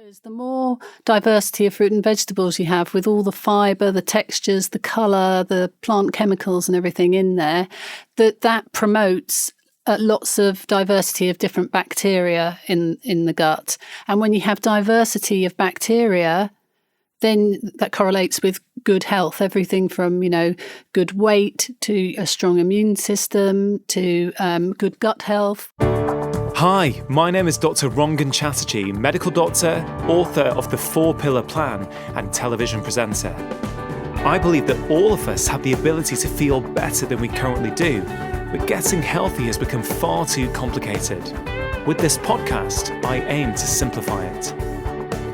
Because the more diversity of fruit and vegetables you have, with all the fibre, the textures, the colour, the plant chemicals and everything in there, that promotes lots of diversity of different bacteria in the gut. And when you have diversity of bacteria, then that correlates with good health, everything from, good weight to a strong immune system to good gut health. Hi, my name is Dr. Rangan Chatterjee, medical doctor, author of the 4-Pillar Plan and television presenter. I believe that all of us have the ability to feel better than we currently do, but getting healthy has become far too complicated. With this podcast, I aim to simplify it.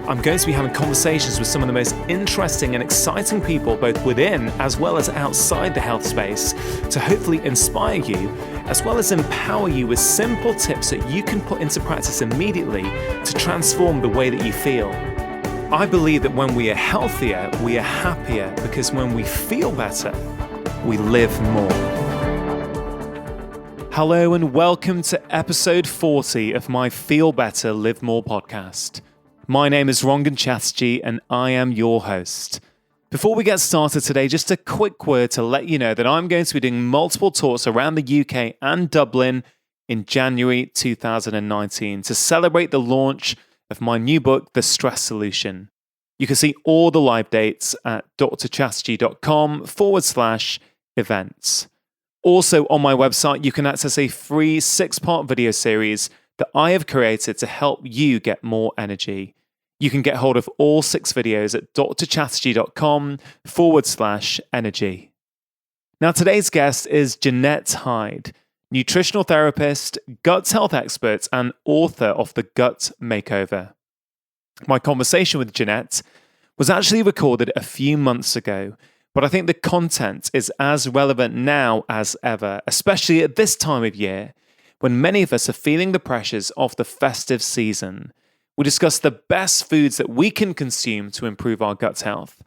I'm going to be having conversations with some of the most interesting and exciting people both within as well as outside the health space to hopefully inspire you as well as empower you with simple tips that you can put into practice immediately to transform the way that you feel. I believe that when we are healthier, we are happier because when we feel better, we live more. Hello and welcome to episode 40 of my Feel Better, Live More podcast. My name is Rangan Chatterjee and I am your host. Before we get started today, just a quick word to let you know that I'm going to be doing multiple talks around the UK and Dublin in January 2019 to celebrate the launch of my new book, The Stress Solution. You can see all the live dates at drchatterjee.com/events. Also on my website, you can access a free 6-part video series that I have created to help you get more energy. You can get hold of all 6 videos at drchatterjee.com/energy. Now, today's guest is Jeannette Hyde, nutritional therapist, gut health expert, and author of The Gut Makeover. My conversation with Jeannette was actually recorded a few months ago, but I think the content is as relevant now as ever, especially at this time of year, when many of us are feeling the pressures of the festive season. We discuss the best foods that we can consume to improve our gut health,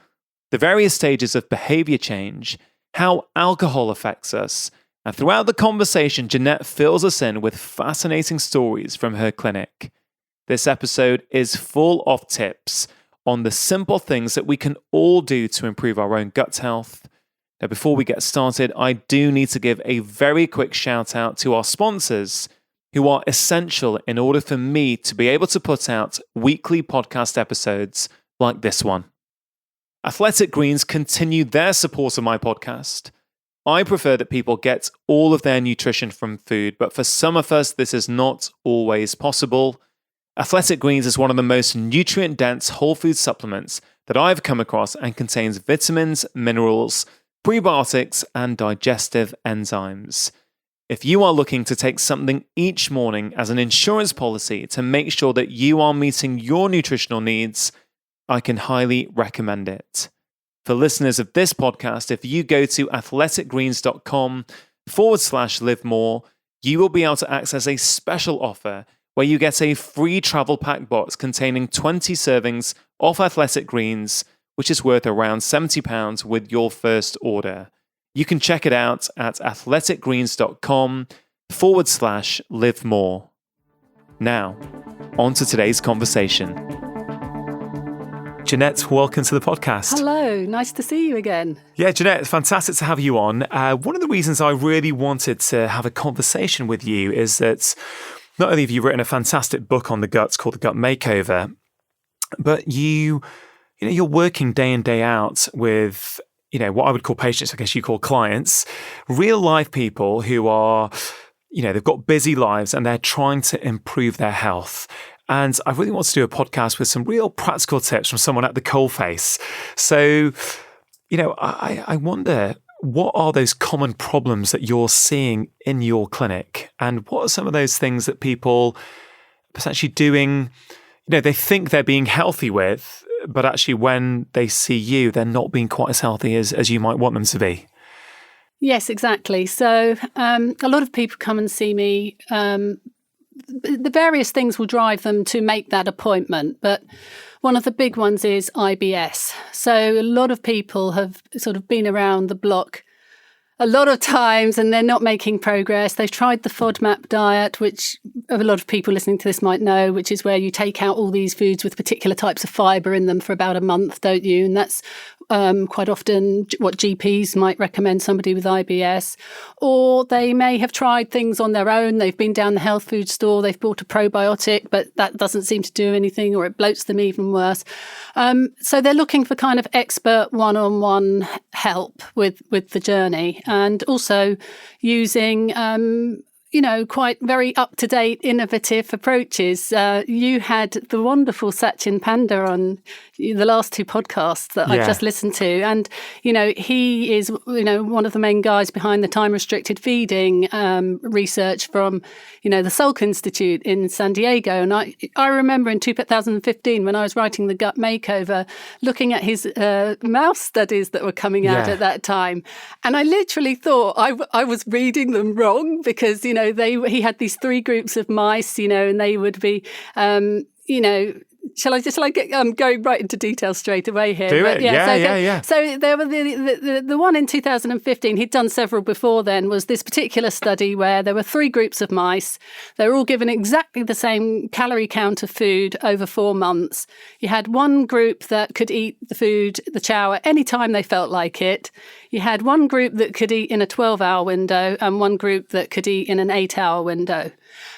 the various stages of behavior change, how alcohol affects us, and throughout the conversation, Jeannette fills us in with fascinating stories from her clinic. This episode is full of tips on the simple things that we can all do to improve our own gut health. Now, before we get started, I do need to give a very quick shout out to our sponsors who are essential in order for me to be able to put out weekly podcast episodes like this one. Athletic Greens continue their support of my podcast. I prefer that people get all of their nutrition from food, but for some of us, this is not always possible. Athletic Greens is one of the most nutrient-dense whole food supplements that I've come across and contains vitamins, minerals, prebiotics, and digestive enzymes. If you are looking to take something each morning as an insurance policy to make sure that you are meeting your nutritional needs, I can highly recommend it. For listeners of this podcast, if you go to athleticgreens.com/live more, you will be able to access a special offer where you get a free travel pack box containing 20 servings of Athletic Greens, which is worth around £70 with your first order. You can check it out at athleticgreens.com/live more. Now, on to today's conversation. Jeannette, welcome to the podcast. Hello, nice to see you again. Yeah, Jeannette, it's fantastic to have you on. One of the reasons I really wanted to have a conversation with you is that not only have you written a fantastic book on the gut called The Gut Makeover, but you're working day in, day out with what I would call patients, I guess you call clients, real life people who are, they've got busy lives and they're trying to improve their health. And I really want to do a podcast with some real practical tips from someone at the coalface. So, I wonder, what are those common problems that you're seeing in your clinic? And what are some of those things that people are potentially doing, they think they're being healthy with, but actually when they see you, they're not being quite as healthy as you might want them to be? Yes, exactly. So a lot of people come and see me. The various things will drive them to make that appointment, but one of the big ones is IBS. So a lot of people have sort of been around the block a lot of times and they're not making progress. They've tried the FODMAP diet, which a lot of people listening to this might know, which is where you take out all these foods with particular types of fibre in them for about a month, don't you? And that's quite often what GPs might recommend somebody with IBS. Or they may have tried things on their own. They've been down the health food store, they've bought a probiotic, but that doesn't seem to do anything, or it bloats them even worse. So they're looking for kind of expert one-on-one help with the journey, and also using quite very up-to-date, innovative approaches. You had the wonderful Sachin Panda on the last two podcasts that I've just listened to. And, he is, one of the main guys behind the time-restricted feeding research from, the Salk Institute in San Diego. And I remember in 2015, when I was writing The Gut Makeover, looking at his mouse studies that were coming out at that time. And I literally thought I was reading them wrong because, he had these 3 groups of mice, and they would be, Shall I get going right into detail straight away here? Do it. Yeah. So there were the one in 2015, he'd done several before then, was this particular study where there were 3 groups of mice. They were all given exactly the same calorie count of food over 4 months. You had one group that could eat the chow at any time they felt like it. You had one group that could eat in a 12-hour window and one group that could eat in an 8-hour window.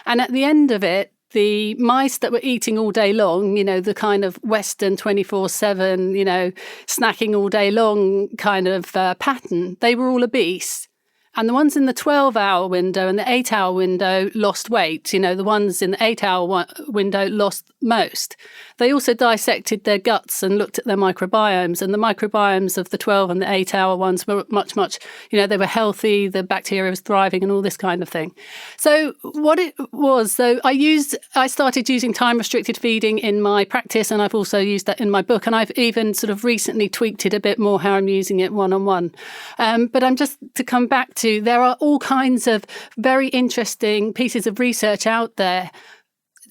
And at the end of it, the mice that were eating all day long, the kind of Western 24/7, snacking all day long kind of pattern, they were all obese. And the ones in the 12-hour window and the 8-hour window lost weight. The ones in the 8-hour window lost most. They also dissected their guts and looked at their microbiomes. And the microbiomes of the 12 and the 8-hour ones were much, they were healthy, the bacteria was thriving and all this kind of thing. So what it was, I started using time-restricted feeding in my practice, and I've also used that in my book. And I've even sort of recently tweaked it a bit more, how I'm using it one-on-one. But I'm just to come back to, there are all kinds of very interesting pieces of research out there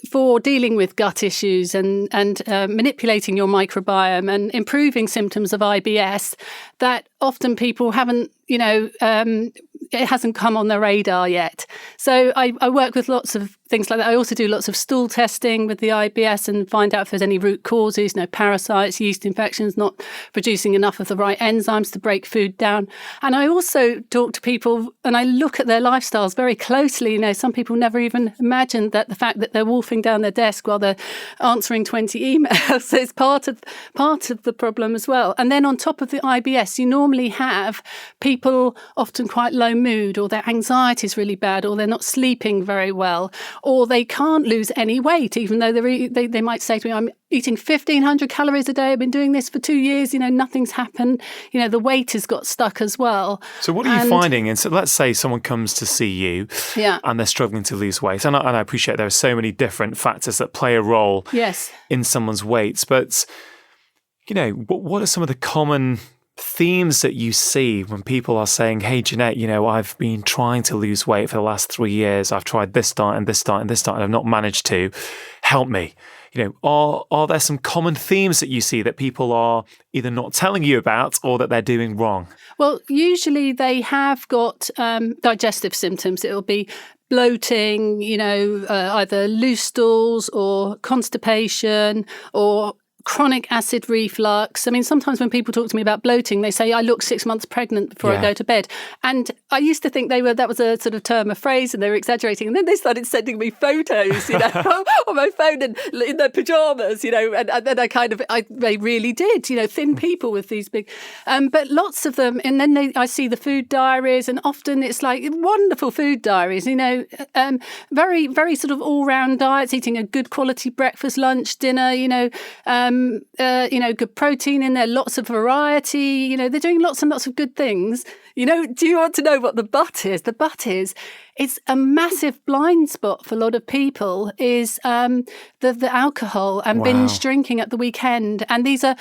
for dealing with gut issues and manipulating your microbiome and improving symptoms of IBS that often people haven't, it hasn't come on their radar yet. So I work with lots of things like that. I also do lots of stool testing with the IBS and find out if there's any root causes, parasites, yeast infections, not producing enough of the right enzymes to break food down. And I also talk to people and I look at their lifestyles very closely. Some people never even imagined that the fact that they're wolfing down their desk while they're answering 20 emails is part of the problem as well. And then on top of the IBS, you normally have people often quite low mood, or their anxiety is really bad, or they're not sleeping very well, or they can't lose any weight, even though they might say to me, I'm eating 1,500 calories a day, I've been doing this for 2 years, nothing's happened, the weight has got stuck as well. So what are you finding? And so let's say someone comes to see you and they're struggling to lose weight. And I appreciate there are so many different factors that play a role in someone's weight. But, what are some of the common themes that you see when people are saying, hey, Jeanette, I've been trying to lose weight for the last 3 years. I've tried this diet and this diet and this diet, and I've not managed to. Help me. Are there some common themes that you see that people are either not telling you about or that they're doing wrong? Well, usually they have got digestive symptoms. It'll be bloating, either loose stools or constipation or chronic acid reflux. I mean, sometimes when people talk to me about bloating, they say, I look 6 months pregnant before I go to bed. And I used to think that was a sort of term of phrase and they were exaggerating. And then they started sending me photos, on my phone and in their pajamas, and then they really did, thin people with these big, but lots of them. And then I see the food diaries, and often it's like wonderful food diaries, very, very sort of all round diets, eating a good quality breakfast, lunch, dinner, good protein in there, lots of variety, they're doing lots and lots of good things. Do you want to know what the but is? The but is, it's a massive blind spot for a lot of people is the alcohol and binge drinking at the weekend. And these are,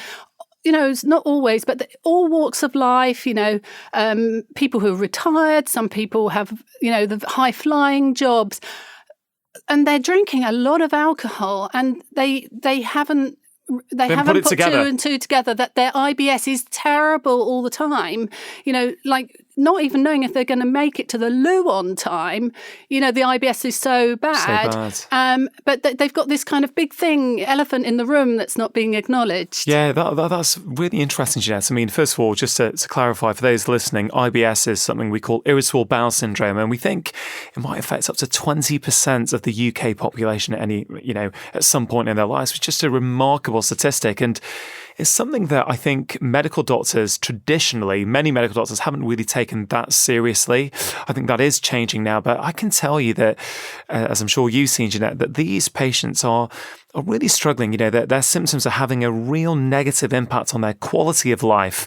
it's not always, but all walks of life, people who are retired, some people have, the high flying jobs, and they're drinking a lot of alcohol, and they haven't put 2 and 2 together, that their IBS is terrible all the time. Like not even knowing if they're going to make it to the loo on time. The IBS is so bad. But they've got this kind of big thing, elephant in the room, that's not being acknowledged. Yeah, that's really interesting, Jeanette. I mean, first of all, just to clarify for those listening, IBS is something we call irritable bowel syndrome, and we think it might affect up to 20% of the UK population at some point in their lives, which is just a remarkable statistic. And it's something that I think medical doctors traditionally, many medical doctors haven't really taken that seriously. I think that is changing now, but I can tell you that, as I'm sure you've seen, Jeanette, that these patients are really struggling. Their symptoms are having a real negative impact on their quality of life.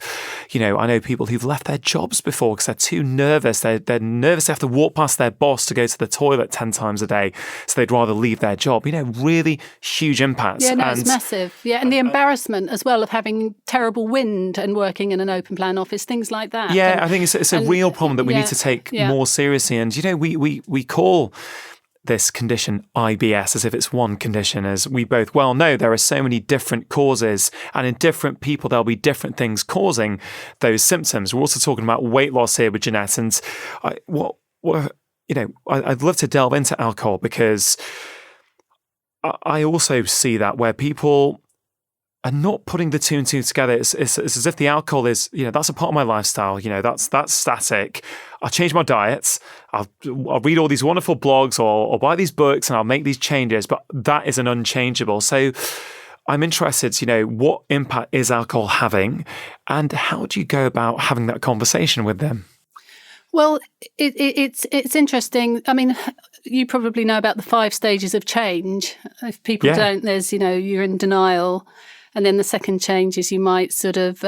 I know people who've left their jobs before because they're too nervous. They're nervous they have to walk past their boss to go to the toilet 10 times a day, so they'd rather leave their job. Really huge impacts. Yeah, no, it's massive. Yeah, and the embarrassment as well of having terrible wind and working in an open plan office, things like that. Yeah, I think it's a real problem that we need to take more seriously. And, we call this condition IBS as if it's one condition. As we both well know, there are so many different causes, and in different people there'll be different things causing those symptoms. We're also talking about weight loss here with Jeanette, and I'd love to delve into alcohol, because I also see that where people are not putting the two and two together. It's as if the alcohol is, that's a part of my lifestyle. That's static. I'll change my diets. I'll read all these wonderful blogs or buy these books and I'll make these changes, but that is an unchangeable. So I'm interested, what impact is alcohol having, and how do you go about having that conversation with them? Well, it's interesting. I mean, you probably know about the 5 stages of change. If people don't, there's, you're in denial. And then the second change is you might sort of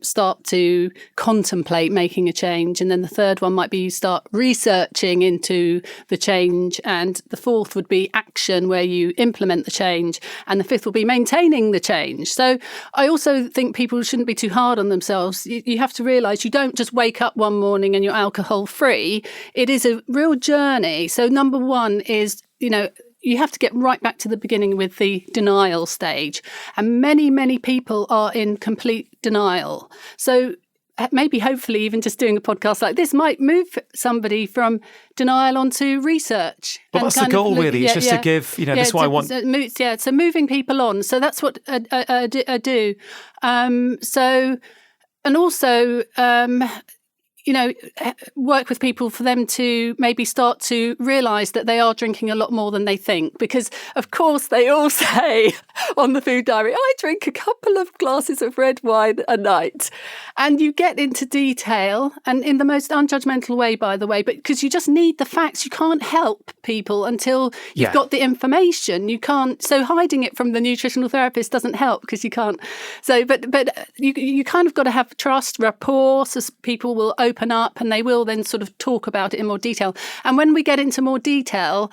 start to contemplate making a change. And then the third one might be you start researching into the change. And the fourth would be action, where you implement the change. And the fifth will be maintaining the change. So I also think people shouldn't be too hard on themselves. You have to realise you don't just wake up one morning and you're alcohol free. It is a real journey. So number one is, you have to get right back to the beginning with the denial stage. And many, many people are in complete denial. So maybe, hopefully, even just doing a podcast like this might move somebody from denial onto research. Well, that's the goal, really. It's just to give, that's why I want... So moving people on. So that's what I do. And also... work with people for them to maybe start to realise that they are drinking a lot more than they think. Because, of course, they all say on the food diary, I drink a couple of glasses of red wine a night. And you get into detail, and in the most unjudgmental way, by the way, but because you just need the facts. You can't help people until you've got the information. You can't. So hiding it from the nutritional therapist doesn't help, because you can't. So, but you kind of got to have trust, rapport, so people will open up and they will then sort of talk about it in more detail. And when we get into more detail,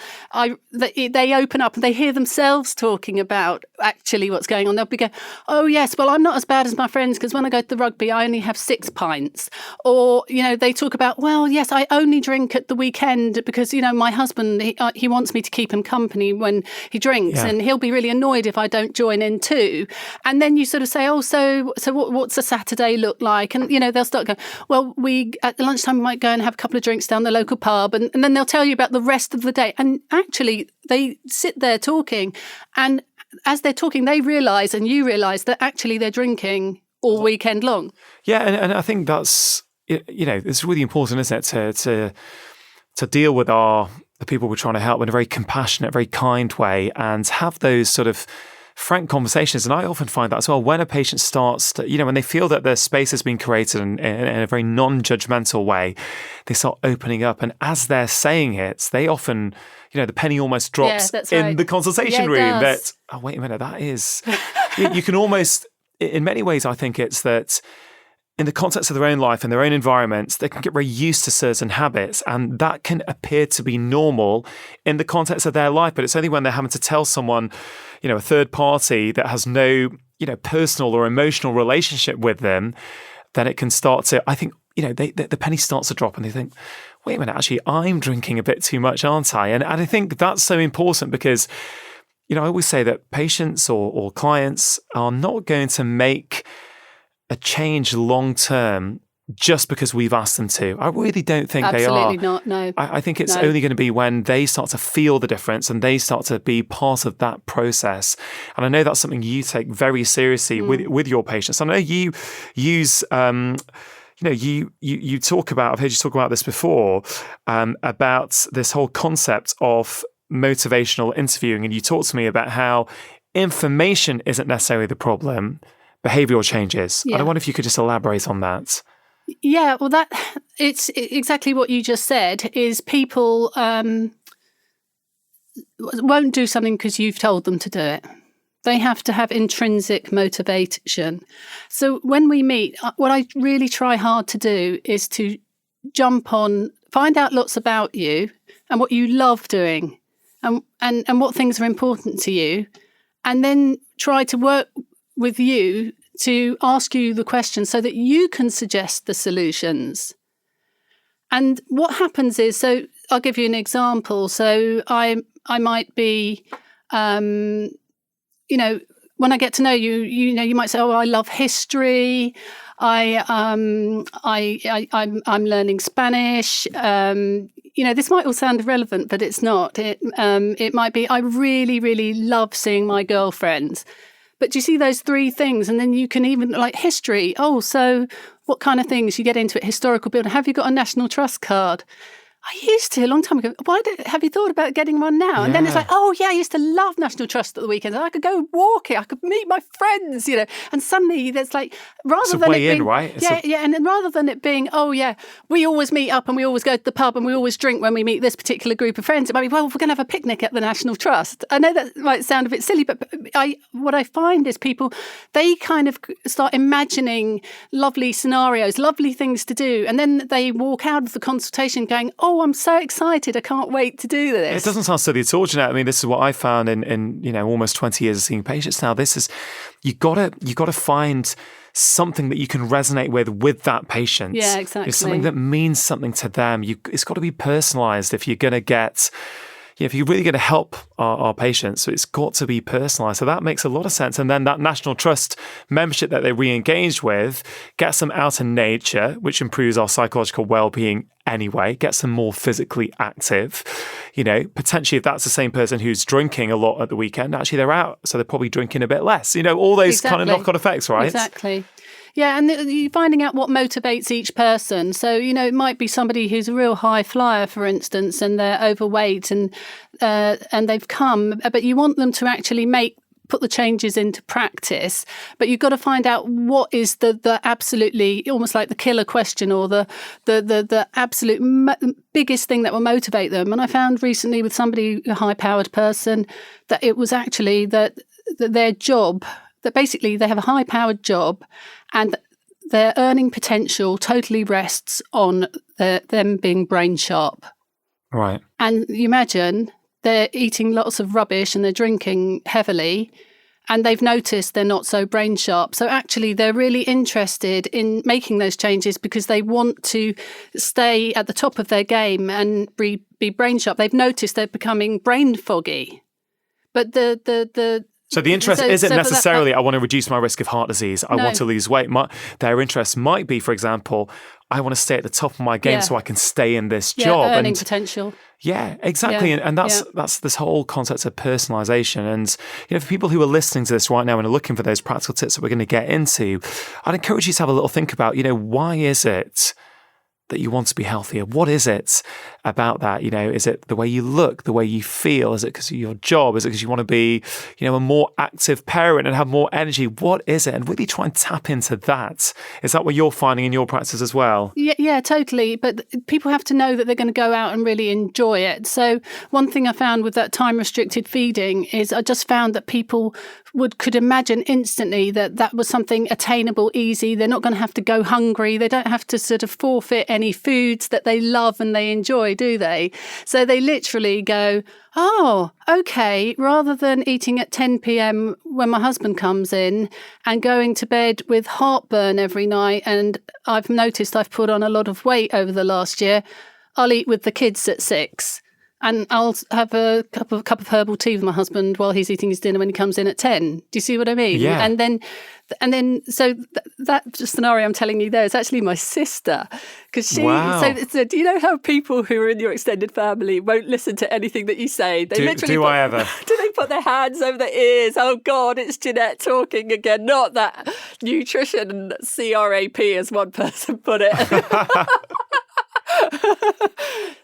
they open up and they hear themselves talking about actually what's going on. They'll be going, oh yes, well, I'm not as bad as my friends because when I go to the rugby, I only have 6 pints. Or, they talk about, well, yes, I only drink at the weekend because, my husband, he wants me to keep him company when he drinks, and he'll be really annoyed if I don't join in too. And then you sort of say, oh, so what's a Saturday look like? And, they'll start going, well, at lunchtime we might go and have a couple of drinks down the local pub, and then they'll tell you about the rest of the day. And actually, they sit there talking, and as they're talking, they realise, and you realise, that actually they're drinking all weekend long. Yeah, and I think that's, it's really important, isn't it, to deal with the people we're trying to help in a very compassionate, very kind way, and have those sort of frank conversations. And I often find that as well, when a patient starts to, when they feel that their space has been created in a very non-judgmental way, they start opening up. And as they're saying it, they often, the penny almost drops in the consultation room that, oh, wait a minute, that is, you can almost, in many ways, I think it's that in the context of their own life and their own environments, they can get very used to certain habits, and that can appear to be normal in the context of their life. But it's only when they're having to tell someone, a third party that has no, personal or emotional relationship with them, then it can start to, I think, the penny starts to drop and they think, wait a minute, actually, I'm drinking a bit too much, aren't I? And I think that's so important because, I always say that patients or clients are not going to make a change long term just because we've asked them to. I really don't think they are. Absolutely not, no. I think it's only going to be when they start to feel the difference and they start to be part of that process. And I know that's something you take very seriously with your patients. I know you use... you talk about, I've heard you talk about this before, about this whole concept of motivational interviewing. And you talked to me about how information isn't necessarily the problem, behavioral changes. Yeah. And I wonder if you could just elaborate on that. Yeah, well, it's exactly what you just said, is people won't do something because you've told them to do it. They have to have intrinsic motivation. So when we meet, what I really try hard to do is to jump on, find out lots about you and what you love doing and what things are important to you, and then try to work with you to ask you the questions so that you can suggest the solutions. And what happens is, so I'll give you an example. So I might be... when I get to know you, you might say, "Oh, I love history. I'm learning Spanish." This might all sound irrelevant, but it's not. It might be, "I really, really love seeing my girlfriend." But do you see those three things? And then you can even, like, history. Oh, so what kind of things you get into it? Historical building. Have you got a National Trust card? I used to a long time ago. Have you thought about getting one now? Yeah. And then it's like, oh yeah, I used to love National Trust at the weekends. I could go walking. I could meet my friends, And suddenly there's like, rather than it being, right? And then rather than it being, oh yeah, we always meet up and we always go to the pub and we always drink when we meet this particular group of friends. It might be, well, we're going to have a picnic at the National Trust. I know that might sound a bit silly, but what I find is people, they kind of start imagining lovely scenarios, lovely things to do, and then they walk out of the consultation going, oh, I'm so excited. I can't wait to do this. It doesn't sound silly at all, Jeanette. I mean, this is what I found in almost 20 years of seeing patients now. This is, you gotta find something that you can resonate with that patient. Yeah, exactly. It's something that means something to them. It's got to be personalised if you're going to get... if you're really going to help our patients, so it's got to be personalised. So that makes a lot of sense. And then that National Trust membership that they re-engage with gets them out in nature, which improves our psychological well-being anyway, gets them more physically active. Potentially if that's the same person who's drinking a lot at the weekend, actually they're out, so they're probably drinking a bit less. All those kind of knock-on effects, right? Exactly. Yeah, and you're finding out what motivates each person. So, it might be somebody who's a real high flyer, for instance, and they're overweight and they've come, but you want them to actually put the changes into practice. But you've got to find out what is the absolutely, almost like the killer question, or the absolute biggest thing that will motivate them. And I found recently with somebody, a high-powered person, that it was actually that their job, that basically they have a high-powered job and their earning potential totally rests on them being brain sharp. Right. And you imagine they're eating lots of rubbish and they're drinking heavily and they've noticed they're not so brain sharp. So actually they're really interested in making those changes because they want to stay at the top of their game and be brain sharp. They've noticed they're becoming brain foggy. But So the interest isn't necessarily, I want to reduce my risk of heart disease. I want to lose weight. Their interest might be, for example, I want to stay at the top of my game so I can stay in this job. Earning potential. Yeah, exactly. Yeah. And that's this whole concept of personalisation. And, for people who are listening to this right now and are looking for those practical tips that we're going to get into, I'd encourage you to have a little think about, why is it that you want to be healthier? What is it about that? Is it the way you look, the way you feel? Is it because of your job? Is it because you want to be, a more active parent and have more energy? What is it? And really try and tap into that. Is that what you're finding in your practice as well? Yeah, totally. But people have to know that they're going to go out and really enjoy it. So one thing I found with that time-restricted feeding is I just found that people could imagine instantly that was something attainable, easy. They're not going to have to go hungry. They don't have to sort of forfeit any foods that they love and they enjoy, do they? So they literally go, oh, okay, rather than eating at 10 p.m. when my husband comes in and going to bed with heartburn every night, and I've noticed I've put on a lot of weight over the last year, I'll eat with the kids at 6. and I'll have a cup of herbal tea with my husband while he's eating his dinner when he comes in at 10. Do you see what I mean? Yeah. And then so that scenario I'm telling you there is actually my sister, because she. Wow. So do you know how people who are in your extended family won't listen to anything that you say? They Do I ever? Do they put their hands over their ears? Oh God, it's Jeanette talking again. Not that nutrition CRAP, as one person put it.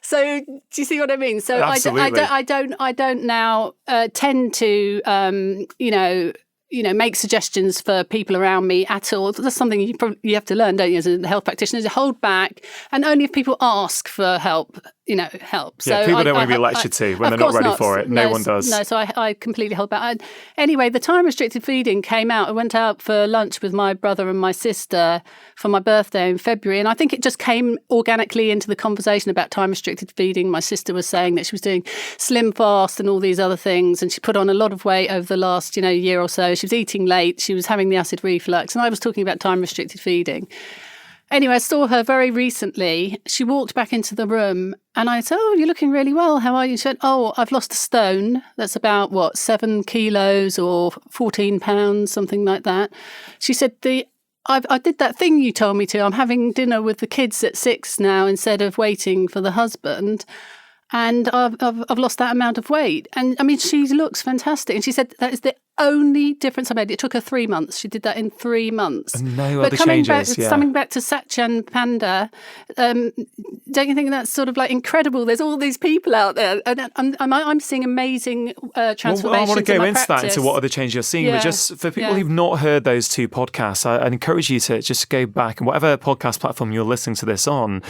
So do you see what I mean? So Absolutely. I don't now tend to make suggestions for people around me at all. That's something you have to learn, don't you, as a health practitioner, to hold back, and only if people ask for help, help. Yeah, So people don't want to be lectured to when they're not ready for it. No one does. No, so I completely hold back. Anyway, the time-restricted feeding came out. I went out for lunch with my brother and my sister for my birthday in February, and I think it just came organically into the conversation about time-restricted feeding. My sister was saying that she was doing Slim Fast and all these other things, and she put on a lot of weight over the last year or so. She was eating late, she was having the acid reflux, and I was talking about time-restricted feeding. Anyway, I saw her very recently. She walked back into the room and I said, "Oh, you're looking really well. How are you?" She said, "Oh, I've lost a stone. That's about, 7 kilos or 14 pounds, something like that." She said, I did that thing you told me to. I'm having dinner with the kids at 6 now instead of waiting for the husband. And I've lost that amount of weight. And I mean, she looks fantastic. And she said that is the only difference I made. It took her 3 months. She did that in 3 months. And no other changes. Coming back to Satchan Panda, don't you think that's sort of like incredible? There's all these people out there, and I'm seeing amazing transformations. Well, I want to go into practice. that, into what other changes you're seeing. Yeah. But just for people who've not heard those 2 podcasts, I'd encourage you to just go back, and whatever podcast platform you're listening to this on,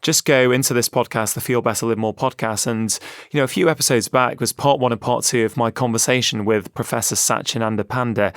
just go into this podcast, the Feel Better, Live More podcast. And, a few episodes back was part 1 and part 2 of my conversation with Professor Satchinanda Panda,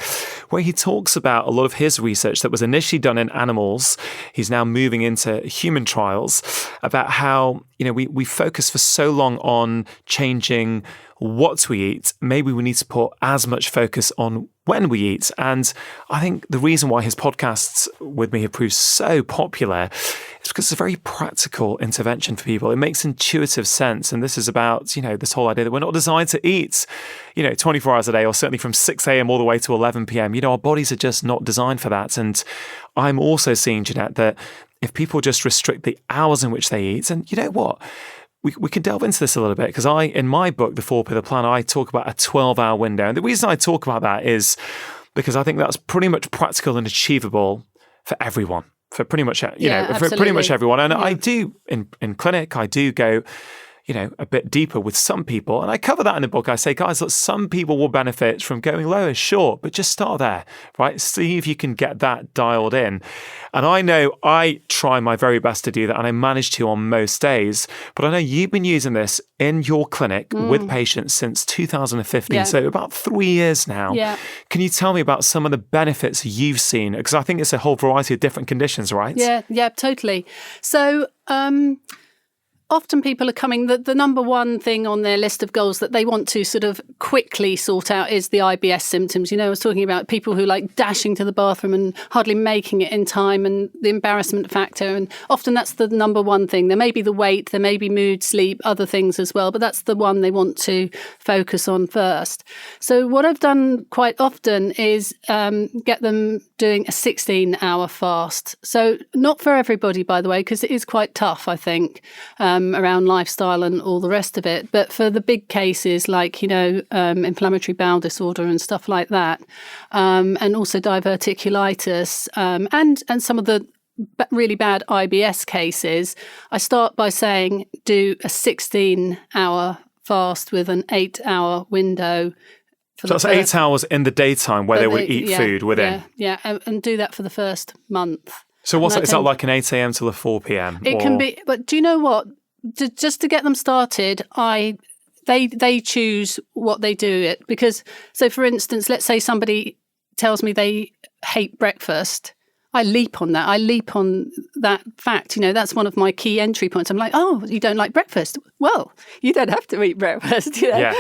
where he talks about a lot of his research that was initially done in animals. He's now moving into human trials, about how, we focus for so long on changing what we eat. Maybe we need to put as much focus on when we eat. And I think the reason why his podcasts with me have proved so popular is because it's a very practical intervention for people. It makes intuitive sense. And this is about, this whole idea that we're not designed to eat, 24 hours a day, or certainly from 6 a.m. all the way to 11 p.m. Our bodies are just not designed for that. And I'm also seeing, Jeanette, that if people just restrict the hours in which they eat, and you know what? We can delve into this a little bit, because in my book, The 4-Pillar Plan, I talk about a 12-hour window. And the reason I talk about that is because I think that's pretty much practical and achievable for everyone, for pretty much, for pretty much everyone. And I do, in clinic, I do go, a bit deeper with some people. And I cover that in the book. I say, guys, look, some people will benefit from going lower, sure, but just start there, right? See if you can get that dialed in. And I know I try my very best to do that, and I manage to on most days. But I know you've been using this in your clinic with patients since 2015, so about 3 years now. Yeah. Can you tell me about some of the benefits you've seen? Because I think it's a whole variety of different conditions, right? Yeah, totally. So, often people are coming, the number one thing on their list of goals that they want to sort of quickly sort out is the IBS symptoms. I was talking about people who like dashing to the bathroom and hardly making it in time, and the embarrassment factor. And often that's the number one thing. There may be the weight, there may be mood, sleep, other things as well, but that's the one they want to focus on first. So what I've done quite often is get them doing a 16-hour fast. So not for everybody, by the way, because it is quite tough, I think, around lifestyle and all the rest of it. But for the big cases like, inflammatory bowel disorder and stuff like that, and also diverticulitis, and some of the really bad IBS cases, I start by saying do a 16-hour fast with an 8-hour window. So that's 8 hours in the daytime where they would eat food within. Yeah, and do that for the first month. So is that like an 8 a.m. till a 4 p.m.? It can be, but do you know what? Just to get them started, they choose what they do it, because, so for instance, let's say somebody tells me they hate breakfast. I leap on that. I leap on that fact. That's one of my key entry points. I'm like, oh, you don't like breakfast? Well, you don't have to eat breakfast. Yeah.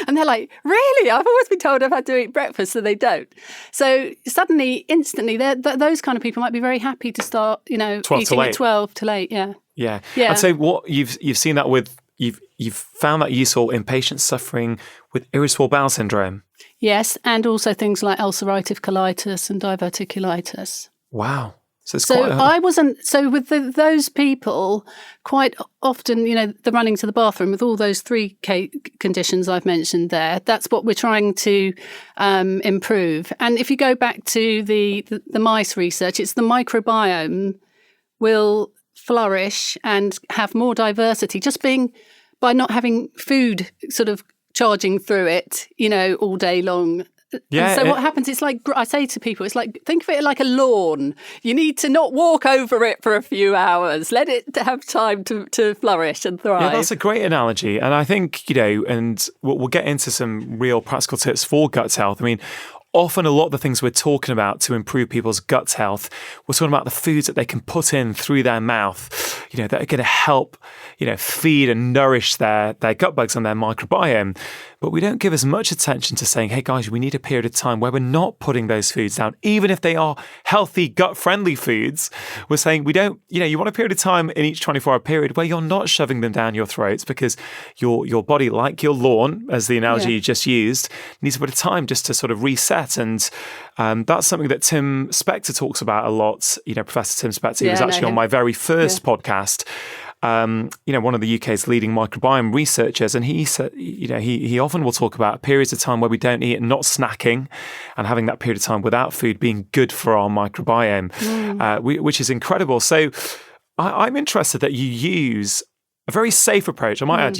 And they're like, really? I've always been told I've had to eat breakfast, so they don't. So suddenly, instantly, those kind of people might be very happy to start, eating at 12 till 8. Yeah. I'd say what you've seen that with. you've found that useful in patients suffering with irritable bowel syndrome. Yes, and also things like ulcerative colitis and diverticulitis. Wow. So it's with those people, quite often, they're running to the bathroom with all those three conditions I've mentioned there. That's what we're trying to improve. And if you go back to the mice research, it's the microbiome will flourish and have more diversity just by not having food sort of charging through it, all day long. Yeah. And so what happens, it's like, I say to people, it's like, think of it like a lawn. You need to not walk over it for a few hours. Let it have time to flourish and thrive. Yeah, that's a great analogy. And I think, and we'll get into some real practical tips for gut health. I mean, often a lot of the things we're talking about to improve people's gut health, we're talking about the foods that they can put in through their mouth, that are going to help, feed and nourish their gut bugs and their microbiome. But we don't give as much attention to saying, hey guys, we need a period of time where we're not putting those foods down, even if they are healthy, gut-friendly foods. We're saying we don't, you want a period of time in each 24-hour period where you're not shoving them down your throats, because your body, like your lawn, as the analogy you just used, needs a bit of time just to sort of reset. And that's something that Tim Spector talks about a lot. Professor Tim Spector, he was actually on my very first podcast. One of the UK's leading microbiome researchers, and he said, he often will talk about periods of time where we don't eat and not snacking, and having that period of time without food being good for our microbiome, which is incredible. So I'm interested that you use a very safe approach. I might add,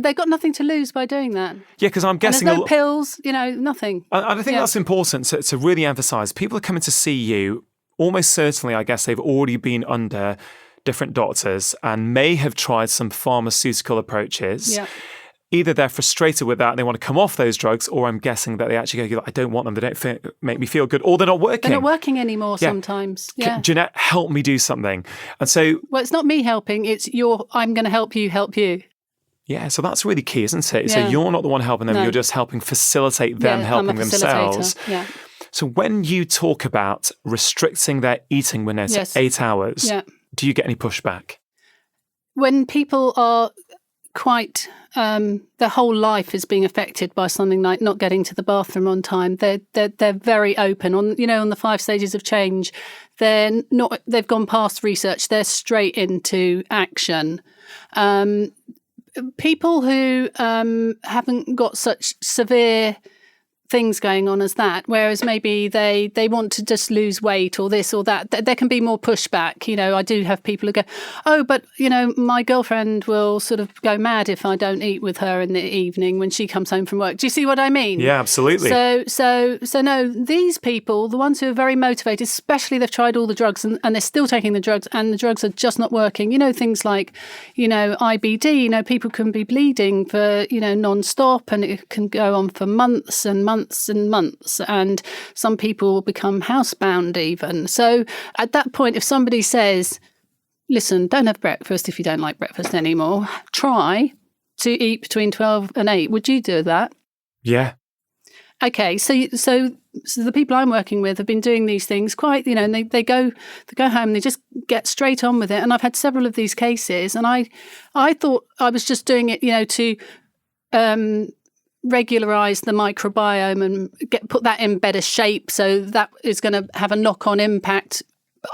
they've got nothing to lose by doing that. Yeah, because I'm guessing and there's no pills, nothing. I think that's important to really emphasise. People are coming to see you. Almost certainly, I guess they've already been under different doctors and may have tried some pharmaceutical approaches. Yeah. Either they're frustrated with that and they want to come off those drugs, or I'm guessing that they actually go, I don't want them, they don't make me feel good, or they're not working. They're not working anymore sometimes. Yeah. Jeanette, help me do something. And so... Well, it's not me helping, it's I'm going to help you. Yeah, so that's really key, isn't it? Yeah. So you're not the one helping them, you're just helping facilitate them helping themselves. Yeah. So when you talk about restricting their eating window to 8 hours... Yeah. Do you get any pushback? When people are quite, their whole life is being affected by something like not getting to the bathroom on time, they're very open on the 5 stages of change. They've gone past research. They're straight into action. People who haven't got such severe things going on as that, whereas maybe they want to just lose weight or this or that, there can be more pushback. I do have people who go, oh, but my girlfriend will sort of go mad if I don't eat with her in the evening when she comes home from work. Do you see what I mean? Yeah, absolutely. So no, these people, the ones who are very motivated, especially they've tried all the drugs and they're still taking the drugs and the drugs are just not working. Things like IBD, people can be bleeding for non-stop, and it can go on for months and months and months, and some people will become housebound even. So at that point, if somebody says, listen, don't have breakfast if you don't like breakfast anymore, try to eat between 12 and 8, would you do that? Yeah. Okay, so the people I'm working with have been doing these things quite, and they go home, they just get straight on with it. And I've had several of these cases, and I thought I was just doing it, to regularize the microbiome and put that in better shape, so that is going to have a knock-on impact.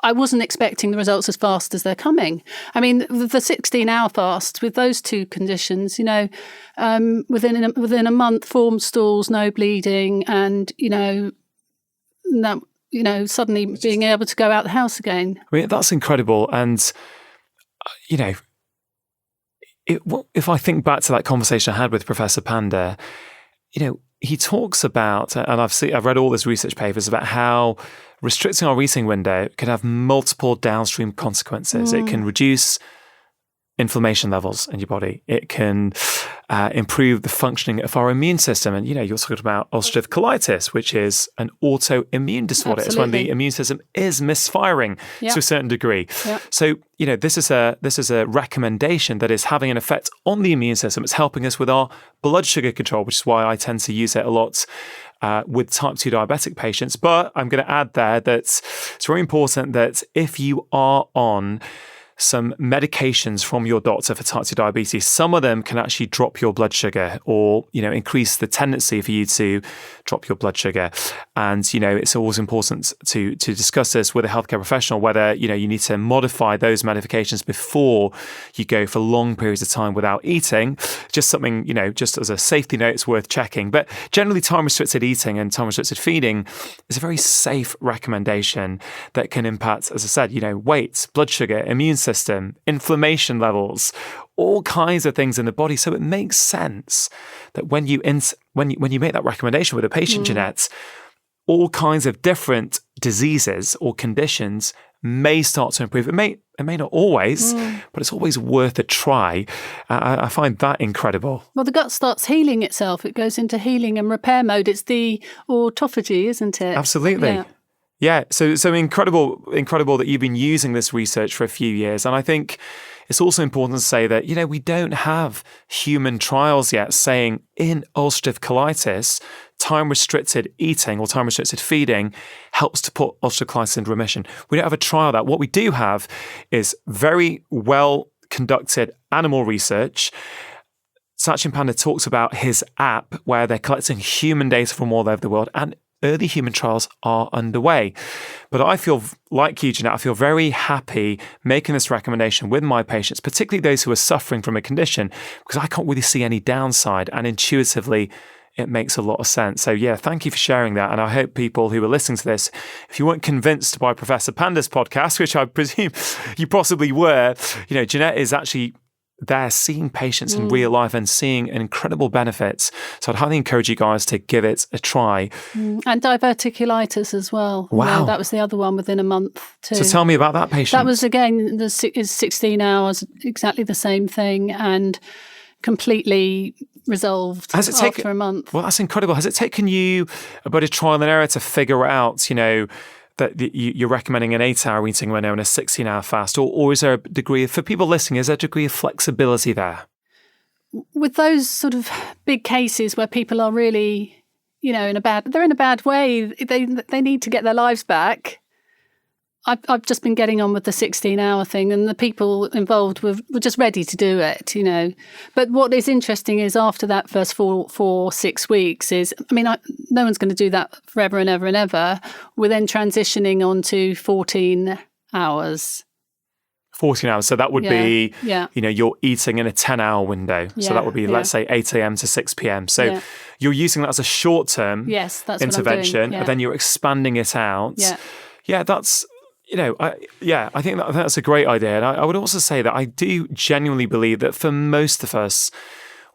I wasn't expecting the results as fast as they're coming. I mean, the 16-hour fasts with those 2 conditions, within a month, formed stools, no bleeding, and suddenly being able to go out the house again. I mean, that's incredible. And if I think back to that conversation I had with Professor Panda, he talks about, and I've read all his research papers about how restricting our eating window can have multiple downstream consequences. It can reduce inflammation levels in your body. It can improve the functioning of our immune system. And, you're talking about ulcerative colitis, which is an autoimmune disorder. Absolutely. It's when the immune system is misfiring to a certain degree. Yep. So, this is a recommendation that is having an effect on the immune system. It's helping us with our blood sugar control, which is why I tend to use it a lot with type 2 diabetic patients. But I'm going to add there that it's very important that if you are on some medications from your doctor for type 2 diabetes. Some of them can actually drop your blood sugar or, increase the tendency for you to drop your blood sugar. And, it's always important to discuss this with a healthcare professional, whether, you need to modify those medications before you go for long periods of time without eating. Just something, just as a safety note, it's worth checking. But generally, time-restricted eating and time-restricted feeding is a very safe recommendation that can impact, as I said, weight, blood sugar, immune system, inflammation levels, all kinds of things in the body. So it makes sense that when you make that recommendation with a patient, Jeanette, all kinds of different diseases or conditions may start to improve. It may not always, but it's always worth a try. I find that incredible. Well, the gut starts healing itself. It goes into healing and repair mode. It's the autophagy, isn't it? Absolutely. Yeah. So incredible that you've been using this research for a few years. And I think it's also important to say that, we don't have human trials yet saying in ulcerative colitis, time-restricted eating or time-restricted feeding helps to put ulcerative colitis into remission. We don't have a trial that. What we do have is very well-conducted animal research. Sachin Panda talks about his app where they're collecting human data from all over the world, and early human trials are underway. But I feel, like you, Jeanette, I feel very happy making this recommendation with my patients, particularly those who are suffering from a condition, because I can't really see any downside, and intuitively it makes a lot of sense. So yeah, thank you for sharing that. And I hope people who are listening to this, if you weren't convinced by Professor Panda's podcast, which I presume you possibly were, Jeanette is actually there seeing patients in real life and seeing incredible benefits. So I'd highly encourage you guys to give it a try. And diverticulitis as well. Wow. That was the other one within a month too. So tell me about that patient. That was, again, is 16 hours, exactly the same thing, and completely resolved after a month. Well, that's incredible. Has it taken you a bit of trial and error to figure out, that you're recommending an 8-hour eating window and a 16-hour fast? Or is there a degree, for people listening, is there a degree of flexibility there? With those sort of big cases where people are really, they're in a bad way, they need to get their lives back. I've just been getting on with the 16-hour thing, and the people involved were just ready to do it, But what is interesting is after that first 6 weeks is, no one's going to do that forever and ever and ever. We're then transitioning on to 14 hours. 14 hours. So that would be, you're eating in a 10-hour window. So that would be, let's say, 8 a.m. to 6 p.m. So you're using that as a short-term intervention, and then you're expanding it out. Yeah, that's... I think that's a great idea. And I would also say that I do genuinely believe that for most of us,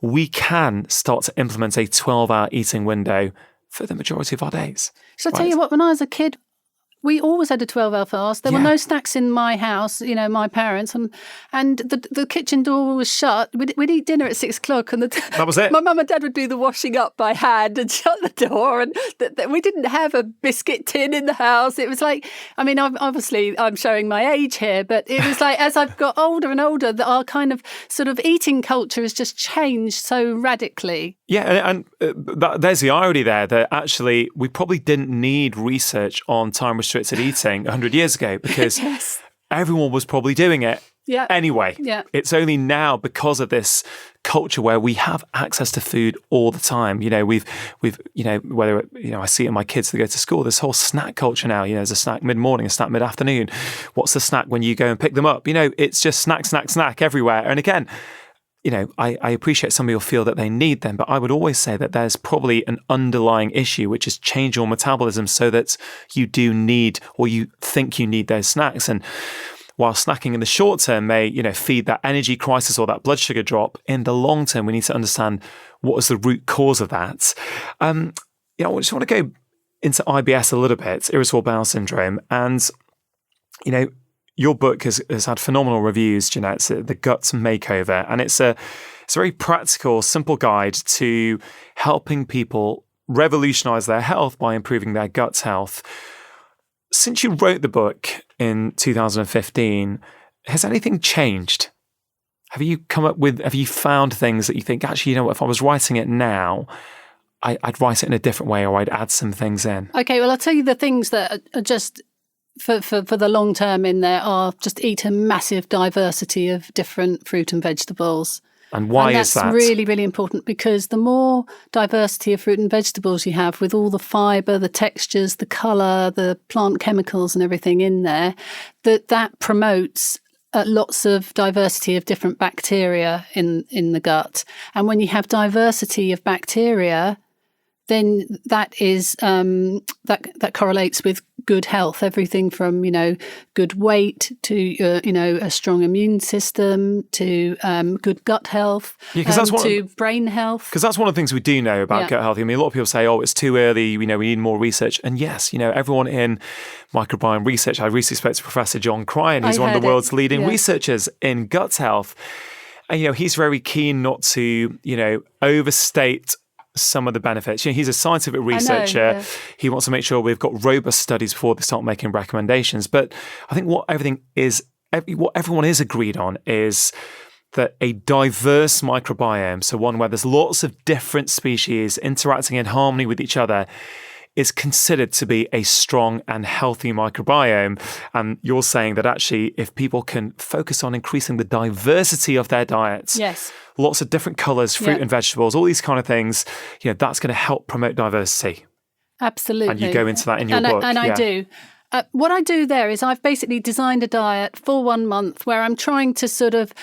we can start to implement a 12-hour eating window for the majority of our days. So I tell you what, when I was a kid, we always had a 12-hour fast. There were no snacks in my house, my parents, and the kitchen door was shut. We'd eat dinner at 6 o'clock, and that was it. My mum and dad would do the washing up by hand and shut the door, and we didn't have a biscuit tin in the house. It was like, obviously I'm showing my age here, but it was like as I've got older and older, that our kind of sort of eating culture has just changed so radically. Yeah, and there's the irony there that actually we probably didn't need research on time-restricted eating 100 years ago because everyone was probably doing it anyway. Yeah. It's only now because of this culture where we have access to food all the time. We've whether I see it in my kids that go to school, this whole snack culture now. There's a snack mid-morning, a snack mid-afternoon. What's the snack when you go and pick them up? It's just snack everywhere. And again, I appreciate some people feel that they need them, but I would always say that there's probably an underlying issue, which is change your metabolism so that you do need, or you think you need those snacks. And while snacking in the short term may, feed that energy crisis or that blood sugar drop, in the long term, we need to understand what is the root cause of that. I just want to go into IBS a little bit, irritable bowel syndrome. And, your book has had phenomenal reviews, Jeanette. It's The Gut Makeover. And it's a very practical, simple guide to helping people revolutionize their health by improving their gut health. Since you wrote the book in 2015, has anything changed? Have you found things that you think, actually, if I was writing it now, I'd write it in a different way, or I'd add some things in? Okay, well, I'll tell you the things that are just for the long term in there are just eat a massive diversity of different fruit and vegetables. And why is that? That's really, really important, because the more diversity of fruit and vegetables you have, with all the fibre, the textures, the colour, the plant chemicals and everything in there, that promotes lots of diversity of different bacteria in the gut. And when you have diversity of bacteria, then that is that correlates with good health. Everything from good weight to a strong immune system to good gut health, to brain health. Because that's one of the things we do know about gut health. I mean, a lot of people say, "Oh, it's too early. We need more research." And yes, everyone in microbiome research. I recently spoke to Professor John Cryan, who's one of the world's leading researchers in gut health, and he's very keen not to overstate some of the benefits. He's a scientific researcher. He wants to make sure we've got robust studies before they start making recommendations. But I think what everyone is agreed on is that a diverse microbiome, so one where there's lots of different species interacting in harmony with each other, is considered to be a strong and healthy microbiome. And you're saying that actually, if people can focus on increasing the diversity of their diets, lots of different colours, fruit and vegetables, all these kind of things, that's going to help promote diversity. Absolutely. And you go into that in your book. And I do. What I do there is I've basically designed a diet for 1 month where I'm trying to sort of,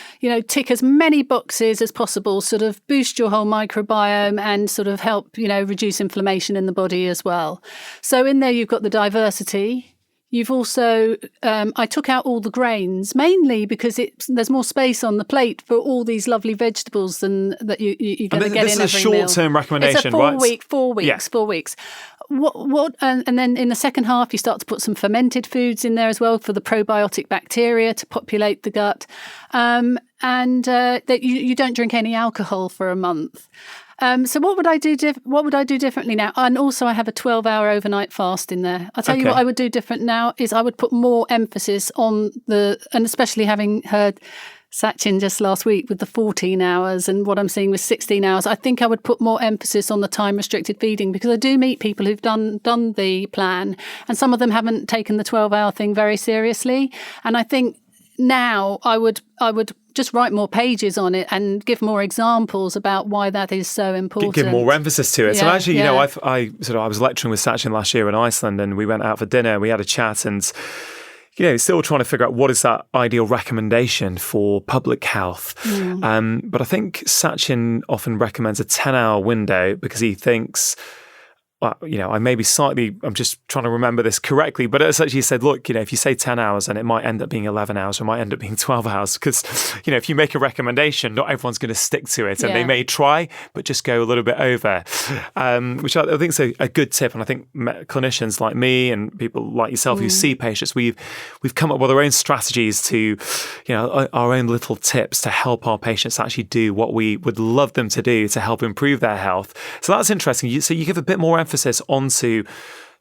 tick as many boxes as possible, sort of boost your whole microbiome and sort of help, reduce inflammation in the body as well. So in there you've got the diversity. You've also, I took out all the grains, mainly because there's more space on the plate for all these lovely vegetables than that you're going to get in every meal. This is a short-term recommendation, right? It's a 4 weeks. And then in the second half, you start to put some fermented foods in there as well for the probiotic bacteria to populate the gut. That you don't drink any alcohol for a month. So what would I do? What would I do differently now? And also, I have a 12-hour overnight fast in there. I'll tell you what I would do different now is I would put more emphasis on and especially having heard Sachin just last week with the 14 hours and what I'm seeing with 16 hours, I think I would put more emphasis on the time-restricted feeding, because I do meet people who've done the plan and some of them haven't taken the 12-hour thing very seriously. And I think now I would just write more pages on it and give more examples about why that is so important. Give more emphasis to it. So actually, I was lecturing with Sachin last year in Iceland, and we went out for dinner. We had a chat, and still trying to figure out what is that ideal recommendation for public health. But I think Sachin often recommends a 10-hour window because he thinks, I'm just trying to remember this correctly, but essentially he said, look, if you say 10 hours and it might end up being 11 hours or it might end up being 12 hours because, if you make a recommendation, not everyone's going to stick to it and they may try, but just go a little bit over, which I think is a good tip. And I think clinicians like me and people like yourself who see patients, we've come up with our own strategies to, our own little tips to help our patients actually do what we would love them to do to help improve their health. So that's interesting. So you give a bit more emphasis onto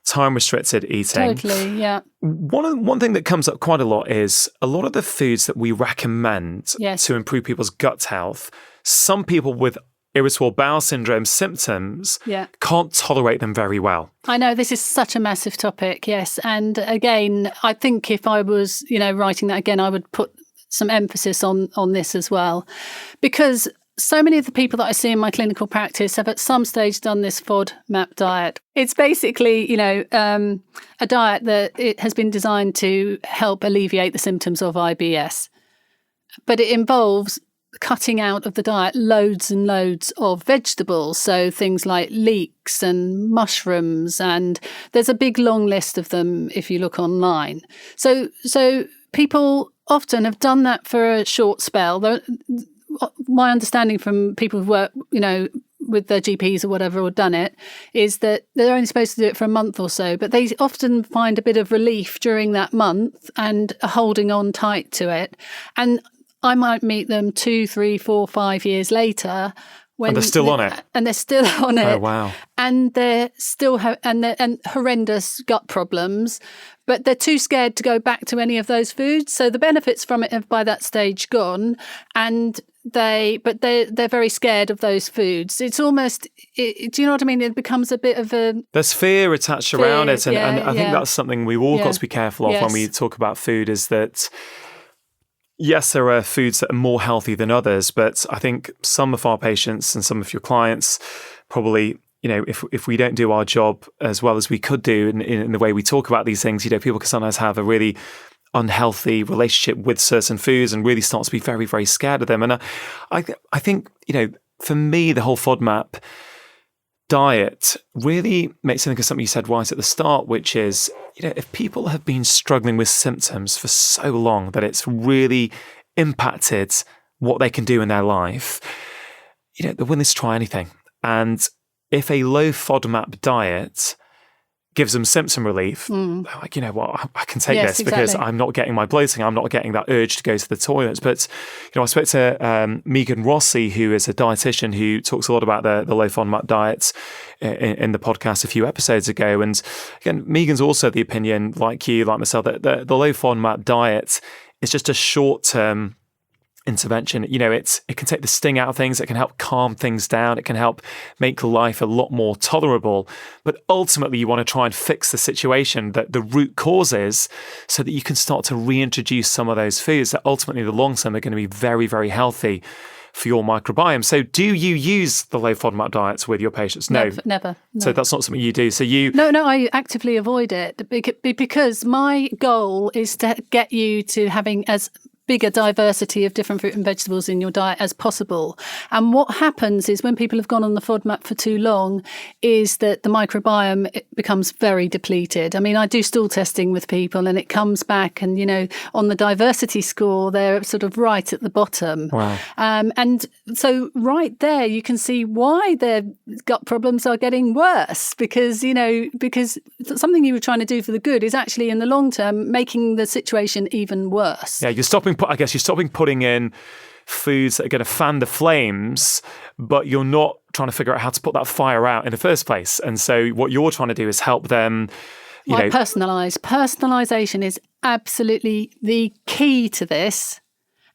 time-restricted eating. Totally, yeah. One thing that comes up quite a lot is a lot of the foods that we recommend to improve people's gut health, some people with irritable bowel syndrome symptoms can't tolerate them very well. I know, this is such a massive topic, yes. And again, I think if I was, writing that again, I would put some emphasis on this as well, because so many of the people that I see in my clinical practice have at some stage done this FODMAP diet. It's basically, a diet that it has been designed to help alleviate the symptoms of IBS. But it involves cutting out of the diet loads and loads of vegetables. So things like leeks and mushrooms, and there's a big long list of them if you look online. So people often have done that for a short spell. My understanding from people who've worked, with their GPs or whatever, or done it, is that they're only supposed to do it for a month or so, but they often find a bit of relief during that month and are holding on tight to it. And I might meet them 2, 3, 4, 5 years later. And they're still on it. And they're still on it. Oh, wow. And they're still and horrendous gut problems, but they're too scared to go back to any of those foods. So the benefits from it have by that stage gone. And they're very scared of those foods. It's almost, do you know what I mean? It becomes a bit of there's fear attached around it, and I think that's something we've all got to be careful of when we talk about food. Is that yes, there are foods that are more healthy than others, but I think some of our patients and some of your clients probably, if we don't do our job as well as we could do in the way we talk about these things, people can sometimes have a really unhealthy relationship with certain foods and really start to be very, very scared of them. And I think, for me, the whole FODMAP diet really makes me think of something you said right at the start, which is, if people have been struggling with symptoms for so long that it's really impacted what they can do in their life, they're willing to try anything. And if a low FODMAP diet gives them symptom relief, like, I can take this because I'm not getting my bloating, I'm not getting that urge to go to the toilet. But, I spoke to Megan Rossi, who is a dietitian who talks a lot about the low FODMAP diets in the podcast a few episodes ago. And again, Megan's also the opinion, like you, like myself, that the low FODMAP diet is just a short-term intervention. It can take the sting out of things. It can help calm things down. It can help make life a lot more tolerable. But ultimately, you want to try and fix the situation that the root cause is, so that you can start to reintroduce some of those foods that ultimately, in the long term, are going to be very, very healthy for your microbiome. So do you use the low FODMAP diets with your patients? No. Never. No. So that's not something you do. So you... No, I actively avoid it because my goal is to get you to having as big a diversity of different fruit and vegetables in your diet as possible. And what happens is when people have gone on the FODMAP for too long is that the microbiome becomes very depleted. I mean, I do stool testing with people and it comes back and, on the diversity score, they're sort of right at the bottom. Wow. And so right there, you can see why their gut problems are getting worse because something you were trying to do for the good is actually in the long term making the situation even worse. Yeah, you're stopping putting in foods that are going to fan the flames, but you're not trying to figure out how to put that fire out in the first place. And so what you're trying to do is help them, personalise. Personalisation is absolutely the key to this.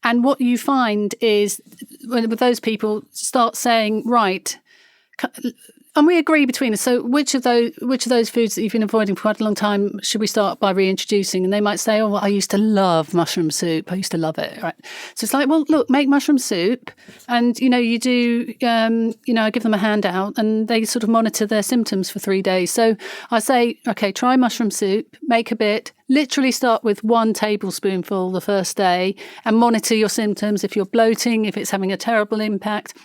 And what you find is when with those people start saying, right, and we agree between us. So which of those foods that you've been avoiding for quite a long time should we start by reintroducing? And they might say, oh, well, I used to love mushroom soup. I used to love it. Right. So it's like, well, look, make mushroom soup. And, you do, I give them a handout and they sort of monitor their symptoms for 3 days. So I say, okay, try mushroom soup, make a bit, literally start with 1 tablespoonful the first day and monitor your symptoms. If you're bloating, if it's having a terrible impact.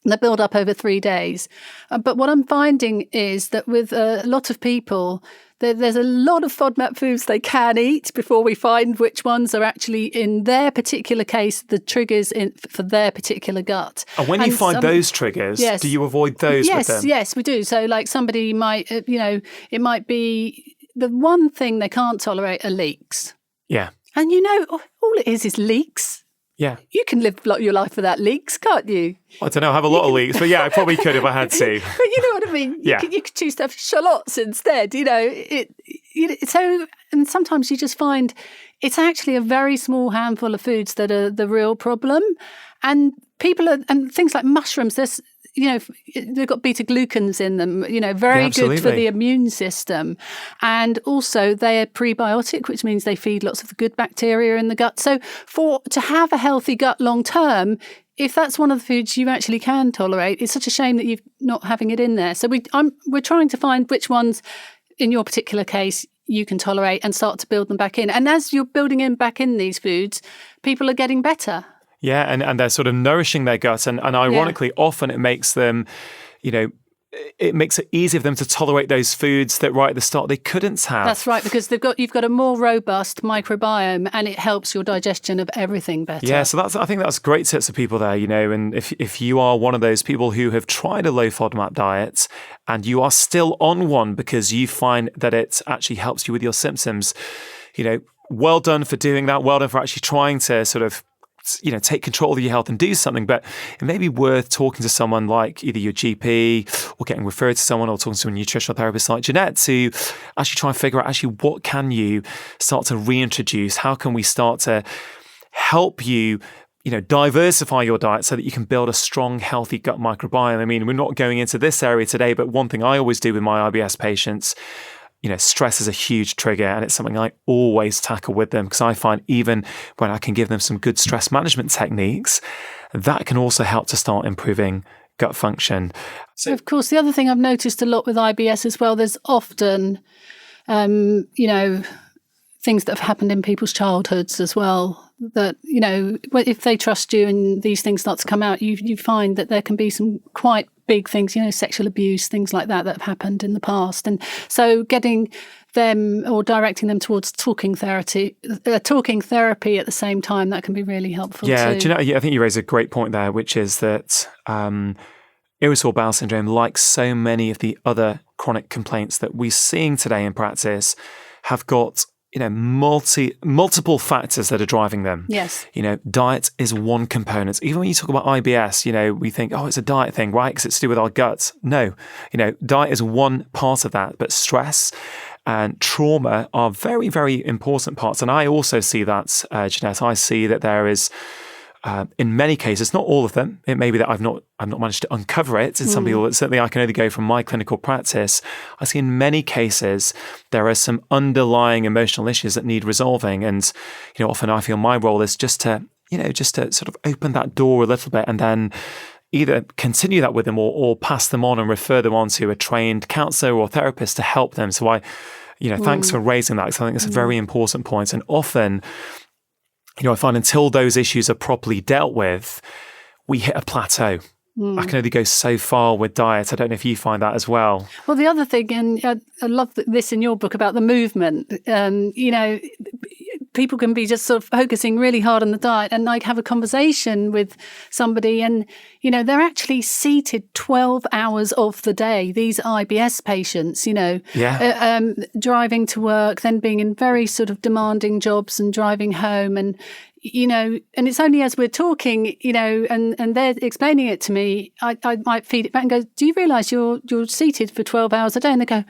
They build up over 3 days. But what I'm finding is that with a lot of people, there's a lot of FODMAP foods they can eat before we find which ones are actually, in their particular case, the triggers for their particular gut. And when you find those triggers, do you avoid those with them? Yes, we do. So like somebody might, it might be the one thing they can't tolerate are leeks. Yeah. And all it is leeks. Yeah. You can live your life without leeks, can't you? I don't know, I have a lot of leeks, but yeah, I probably could if I had to. But you know what I mean? Yeah. You could choose to have shallots instead, So, and sometimes you just find it's actually a very small handful of foods that are the real problem. And and things like mushrooms, there's, they've got beta-glucans in them, very good for the immune system. And also they're prebiotic, which means they feed lots of the good bacteria in the gut. So to have a healthy gut long term, if that's one of the foods you actually can tolerate, it's such a shame that you're not having it in there. So we're trying to find which ones, in your particular case, you can tolerate and start to build them back in. And as you're building back in these foods, people are getting better. Yeah, and they're sort of nourishing their gut. And ironically, often it makes them, it makes it easier for them to tolerate those foods that right at the start they couldn't have. That's right, because you've got a more robust microbiome and it helps your digestion of everything better. Yeah, so I think that's great tips for people there, and if you are one of those people who have tried a low FODMAP diet and you are still on one because you find that it actually helps you with your symptoms, well done for doing that. Well done for actually trying to sort of take control of your health and do something. But it may be worth talking to someone like either your GP or getting referred to someone or talking to a nutritional therapist like Jeanette to actually try and figure out actually what can you start to reintroduce? How can we start to help you diversify your diet so that you can build a strong, healthy gut microbiome. I mean, we're not going into this area today, but one thing I always do with my IBS patients, stress is a huge trigger, and it's something I always tackle with them, because I find even when I can give them some good stress management techniques, that can also help to start improving gut function. So, of course, the other thing I've noticed a lot with IBS as well, there's often, things that have happened in people's childhoods as well, that, if they trust you and these things start to come out, you find that there can be some quite big things, sexual abuse, things like that have happened in the past. And so getting them or directing them towards talking therapy at the same time, that can be really helpful too. I think you raise a great point there, which is that irritable bowel syndrome, like so many of the other chronic complaints that we're seeing today in practice, have got multiple factors that are driving them. Yes. Diet is one component. Even when you talk about IBS, we think, it's a diet thing, right? Because it's to do with our guts. No, diet is one part of that, but stress and trauma are very, very important parts. And I also see that, Jeanette, I see that there is, in many cases, not all of them, it may be that I've not managed to uncover it. In some people, certainly I can only go from my clinical practice. I see in many cases there are some underlying emotional issues that need resolving, and often I feel my role is just to sort of open that door a little bit, and then either continue that with them or pass them on and refer them on to a trained counsellor or therapist to help them. So thanks for raising that, because I think it's a very important point. And often, I find until those issues are properly dealt with, we hit a plateau. I can only go so far with diet. I don't know if you find that as well. Well, the other thing, and I love this in your book about the movement, people can be just sort of focusing really hard on the diet and have a conversation with somebody and, they're actually seated 12 hours of the day. These IBS patients, driving to work, then being in very sort of demanding jobs and driving home and it's only as we're talking, and they're explaining it to me, I might feed it back and go, do you realise you're seated for 12 hours a day? And they go,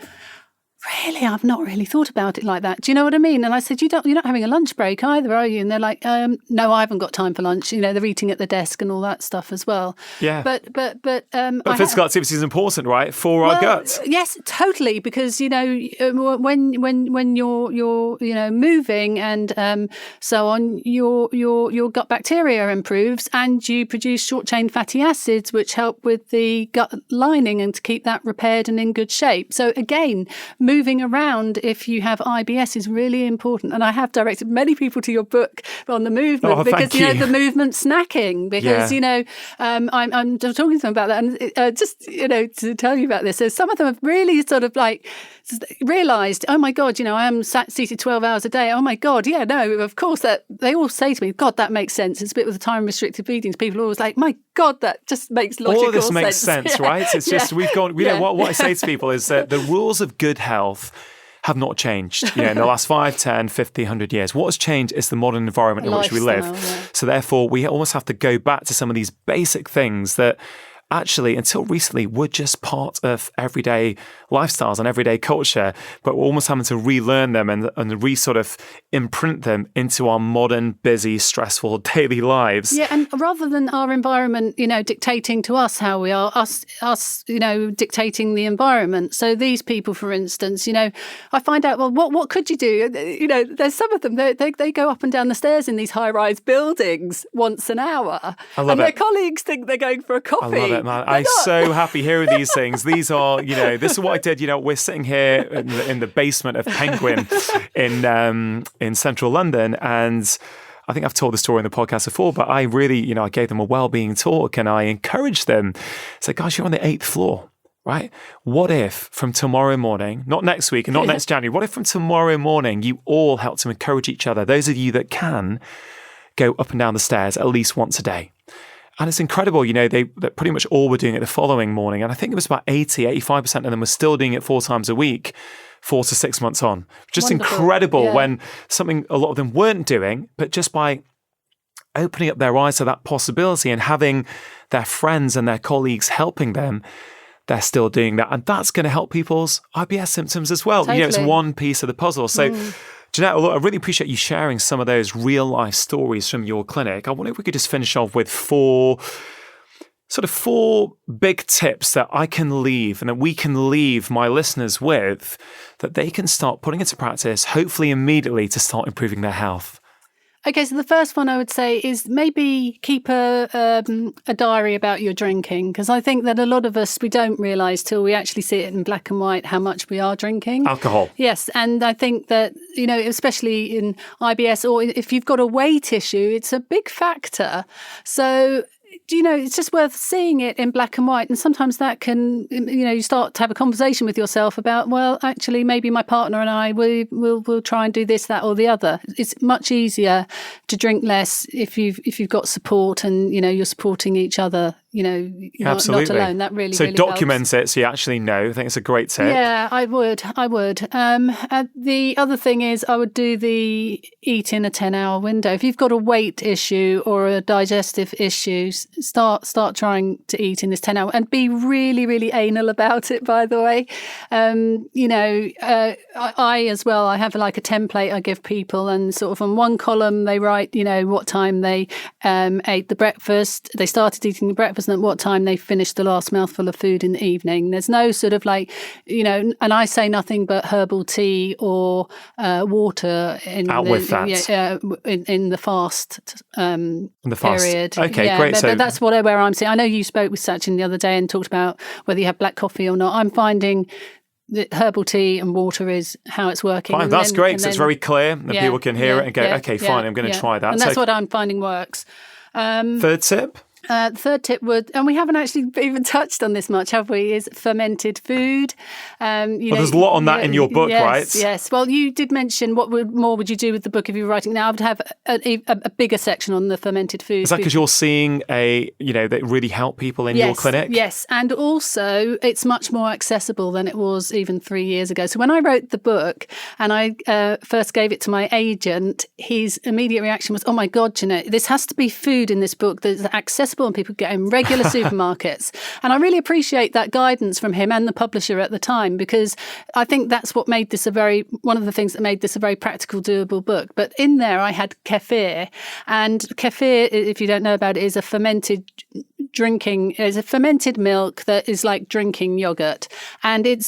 really? I've not really thought about it like that. Do you know what I mean? And I said, you're not having a lunch break either, are you? And they're like, no, I haven't got time for lunch. They're eating at the desk and all that stuff as well. Yeah. But physical activity is important, right? For our guts. Yes, totally. Because, when you're moving and so on, your gut bacteria improves and you produce short chain fatty acids, which help with the gut lining and to keep that repaired and in good shape. So again, moving around if you have IBS is really important. And I have directed many people to your book on the movement because, the movement snacking, because, I'm talking to them about that. And just, to tell you about this, so some of them have really sort of realised, oh my God, I am seated 12 hours a day. Oh my God. Yeah, no, of course that they all say to me, God, that makes sense. It's a bit with the time restricted feedings. People are always like, my God, that just makes logical sense. All of this makes sense, right? It's just, we've gone, what I say to people is that the rules of good health have not changed in the last 5, 10, 50, 100 years. What has changed is the modern environment in which we live. Yeah. So therefore, we almost have to go back to some of these basic things that actually, until recently, were just part of everyday lifestyles and everyday culture, but we're almost having to relearn them and sort of imprint them into our modern, busy, stressful daily lives. Yeah, and rather than our environment, dictating to us how we are, us, dictating the environment. So these people, for instance, I find out, well, what could you do? There's some of them, they go up and down the stairs in these high-rise buildings once an hour. Their colleagues think they're going for a coffee. I love it, man. I'm so happy hearing these things. These are, this is what I did. We're sitting here in the basement of Penguin in central London, and I think I've told the story in the podcast before, but I really, I gave them a well-being talk and I encouraged them. So, guys, you're on the 8th floor, right? What if from tomorrow morning, not next week and not next January, what if from tomorrow morning you all help to encourage each other? Those of you that can go up and down the stairs at least once a day. And it's incredible, they pretty much all were doing it the following morning. And I think it was about 85% of them were still doing it 4 times a week, 4 to 6 months on. Just wonderful. Incredible when something a lot of them weren't doing, but just by opening up their eyes to that possibility and having their friends and their colleagues helping them, they're still doing that. And that's going to help people's IBS symptoms as well. Totally. It's one piece of the puzzle. So Jeanette, look, I really appreciate you sharing some of those real life stories from your clinic. I wonder if we could just finish off with four big tips that I can leave and that we can leave my listeners with that they can start putting into practice, hopefully immediately, to start improving their health. Okay, so the first one I would say is maybe keep a diary about your drinking, because I think that a lot of us, we don't realise till we actually see it in black and white how much we are drinking. Alcohol. Yes, and I think that, especially in IBS or if you've got a weight issue, it's a big factor. So it's just worth seeing it in black and white. And sometimes that can, you start to have a conversation with yourself about, well, actually, maybe my partner and I, we'll try and do this, that or the other. It's much easier to drink less if you've got support and, you're supporting each other, not alone. That really, so really document helps. it so you actually know. I think it's a great tip. Yeah, I would. The other thing is I would do the eat in a 10-hour window. If you've got a weight issue or a digestive issue, start trying to eat in this 10-hour and be really, really anal about it, by the way. I as well, I have like a template I give people, and sort of on one column they write, what time they ate the breakfast, they started eating the breakfast, and at what time they finished the last mouthful of food in the evening. There's no sort of like, and I say nothing but herbal tea or water in the fast period. Okay, great. So that's where I'm seeing. I know you spoke with Sachin the other day and talked about whether you have black coffee or not. I'm finding that herbal tea and water is how it's working. Fine, that's great, because it's very clear and people can hear it and go, okay, fine, I'm going to try that. And that's what I'm finding works. Third tip? The third tip would, and we haven't actually even touched on this much, have we, is fermented food. There's a lot on that in your book, right? Yes. Well, you did mention what more would you do with the book if you were writing now? I would have a bigger section on the fermented food. Is that because you're seeing that really help people in your clinic? Yes, and also it's much more accessible than it was even 3 years ago. So when I wrote the book and I first gave it to my agent, his immediate reaction was, oh my God, Jeanette, this has to be food in this book that's accessible and people get in regular supermarkets. And I really appreciate that guidance from him and the publisher at the time, because I think that's what made this one of the things that made this a very practical, doable book. But in there I had kefir, and kefir, if you don't know about it, is a fermented milk that is like drinking yogurt, and it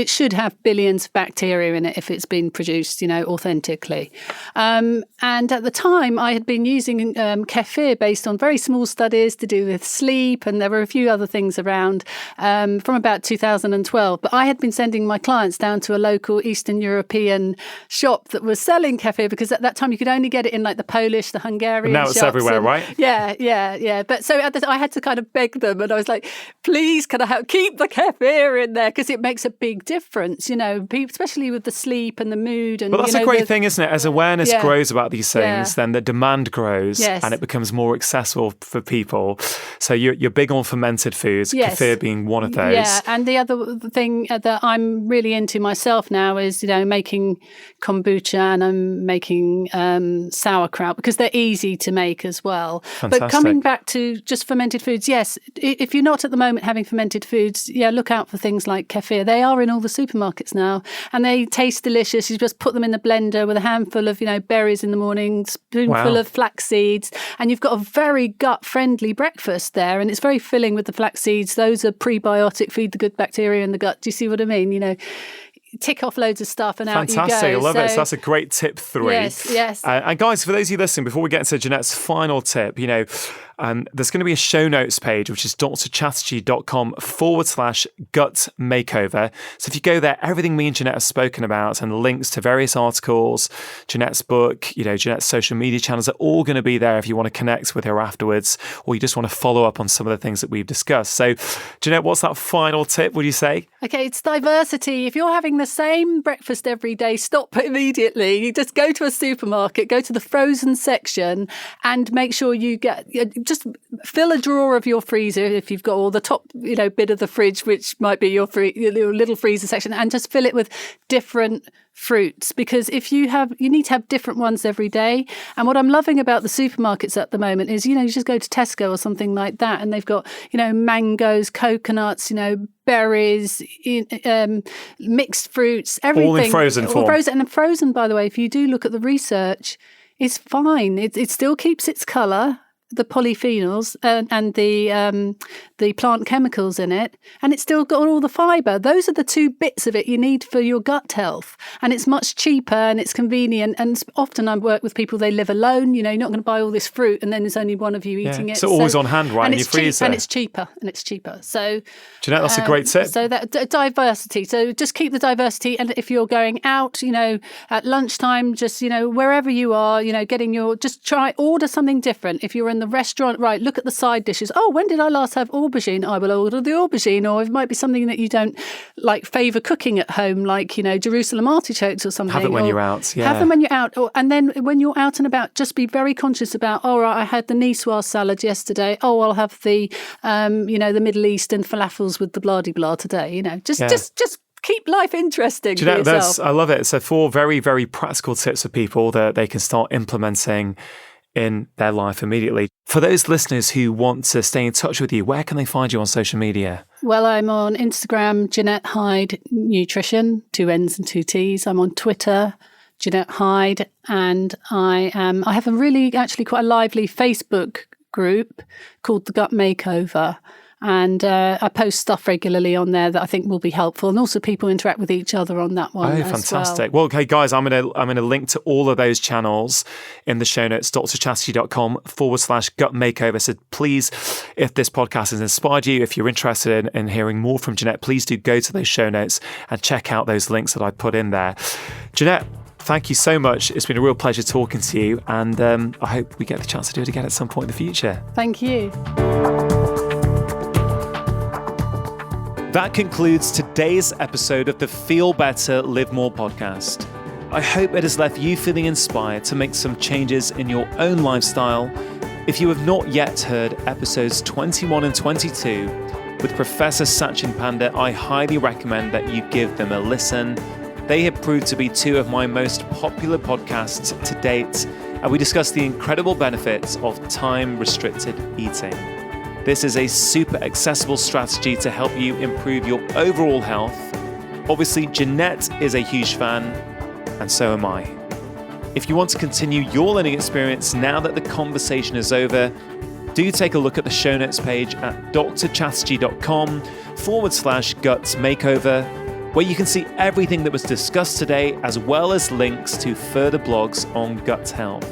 should have billions of bacteria in it if it's been produced, authentically. And at the time, I had been using kefir based on very small studies to do with sleep, and there were a few other things around from about 2012. But I had been sending my clients down to a local Eastern European shop that was selling kefir, because at that time you could only get it in like the Polish, the Hungarian shops. Now it's everywhere, right? Yeah. But so I had to kind of beg them, and I was like, please, can I keep the kefir in there, because it makes a big difference, especially with the sleep and the mood. And but that's a great thing, isn't it? As awareness grows about these things, then the demand grows and it becomes more accessible for people. So you're big on fermented foods, kefir being one of those. Yeah, and the other thing that I'm really into myself now is, making kombucha, and I'm making sauerkraut, because they're easy to make as well. Fantastic. But coming back to just fermented foods, yes, if you're not at the moment having fermented foods, look out for things like kefir. They are in all the supermarkets now, and they taste delicious. You just put them in the blender with a handful of, berries in the morning, spoonful of flax seeds, and you've got a very gut-friendly breakfast there, and it's very filling with the flax seeds. Those are prebiotic, feed the good bacteria in the gut. Do you see what I mean? Tick off loads of stuff and out you go. Fantastic, I love it. So that's a great tip 3. Yes. And guys, for those of you listening, before we get into Jeanette's final tip, there's going to be a show notes page, which is drchatterjee.com/gut makeover. So if you go there, everything me and Jeanette have spoken about and links to various articles, Jeanette's book, Jeanette's social media channels are all going to be there if you want to connect with her afterwards, or you just want to follow up on some of the things that we've discussed. So Jeanette, what's that final tip, would you say? Okay, it's diversity. If you're having the same breakfast every day, stop immediately. You just go to a supermarket, go to the frozen section, and make sure you get just fill a drawer of your freezer if you've got all the top, bit of the fridge, which might be your little freezer section, and just fill it with different fruits, because you need to have different ones every day. And what I'm loving about the supermarkets at the moment is, you just go to Tesco or something like that, and they've got, mangoes, coconuts, berries, mixed fruits, everything. All in frozen form. And frozen, by the way, if you do look at the research, it's fine. It still keeps its colour, the polyphenols and the plant chemicals in it, and it's still got all the fibre. Those are the two bits of it you need for your gut health, and it's much cheaper and it's convenient. And often I work with people, they live alone. You're not going to buy all this fruit and then there's only one of you eating it. So always on hand, right, in your freezer. And it's cheaper. So Jeanette, that's a great tip. So that diversity. So just keep the diversity, and if you're going out, at lunchtime, just wherever you are, just order something different. If you're in the restaurant, right, look at the side dishes. Oh, when did I last have aubergine? I will order the aubergine. Or it might be something that you don't favour cooking at home, like Jerusalem artichokes or something. Have it when you're out. Yeah. Have them when you're out, and then when you're out and about, just be very conscious about. All right, I had the niçoise salad yesterday. Oh, I'll have the the Middle Eastern falafels with the blah-de-blah today. Just keep life interesting for yourself. I love it. So 4 very, very practical tips for people that they can start implementing in their life immediately. For those listeners who want to stay in touch with you, where can they find you on social media? Well, I'm on Instagram, Jeannette Hyde Nutrition, 2 N's and 2 T's. I'm on Twitter, Jeannette Hyde, and I have a really actually quite a lively Facebook group called The Gut Makeover. And I post stuff regularly on there that I think will be helpful, and also people interact with each other on that one. Oh, fantastic! Well, okay, guys, I'm gonna link to all of those channels in the show notes, drchatterjee.com/gut makeover. So please, if this podcast has inspired you, if you're interested in hearing more from Jeanette, please do go to those show notes and check out those links that I put in there. Jeanette, thank you so much. It's been a real pleasure talking to you, and I hope we get the chance to do it again at some point in the future. Thank you. That concludes today's episode of the Feel Better, Live More podcast. I hope it has left you feeling inspired to make some changes in your own lifestyle. If you have not yet heard episodes 21 and 22 with Professor Sachin Panda, I highly recommend that you give them a listen. They have proved to be 2 of my most popular podcasts to date, and we discuss the incredible benefits of time-restricted eating. This is a super accessible strategy to help you improve your overall health. Obviously, Jeanette is a huge fan, and so am I. If you want to continue your learning experience now that the conversation is over, do take a look at the show notes page at drchatterjee.com/gut makeover, where you can see everything that was discussed today, as well as links to further blogs on gut health.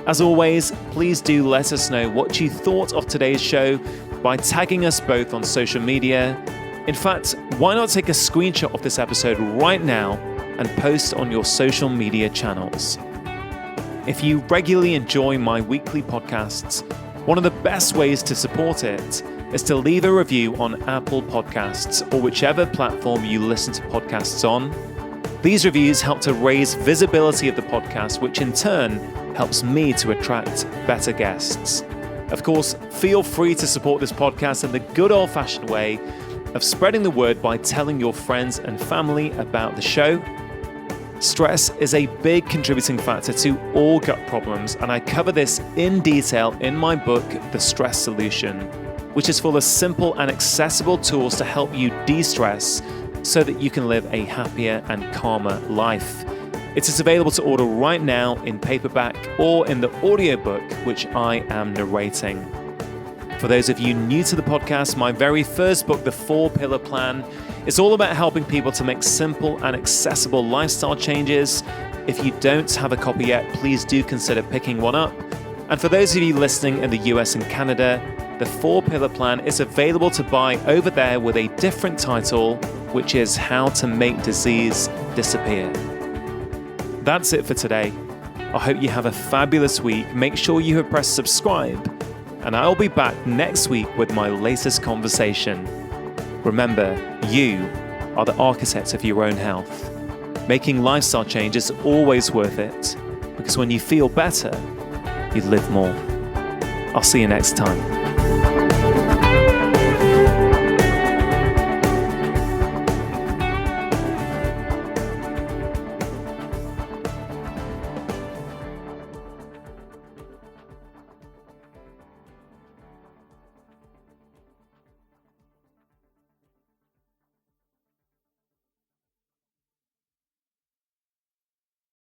As always, please do let us know what you thought of today's show by tagging us both on social media. In fact, why not take a screenshot of this episode right now and post on your social media channels? If you regularly enjoy my weekly podcasts, one of the best ways to support it is to leave a review on Apple Podcasts or whichever platform you listen to podcasts on. These reviews help to raise visibility of the podcast, which in turn helps me to attract better guests. Of course, feel free to support this podcast in the good old-fashioned way of spreading the word by telling your friends and family about the show. Stress is a big contributing factor to all gut problems, and I cover this in detail in my book, The Stress Solution, which is full of simple and accessible tools to help you de-stress so that you can live a happier and calmer life. It is available to order right now in paperback or in the audiobook, which I am narrating. For those of you new to the podcast, my very first book, The 4-Pillar Plan, is all about helping people to make simple and accessible lifestyle changes. If you don't have a copy yet, please do consider picking one up. And for those of you listening in the US and Canada, The 4-Pillar Plan is available to buy over there with a different title, which is How to Make Disease Disappear. That's it for today. I hope you have a fabulous week. Make sure you have pressed subscribe, and I'll be back next week with my latest conversation. Remember, you are the architect of your own health. Making lifestyle change is always worth it, because when you feel better, you live more. I'll see you next time.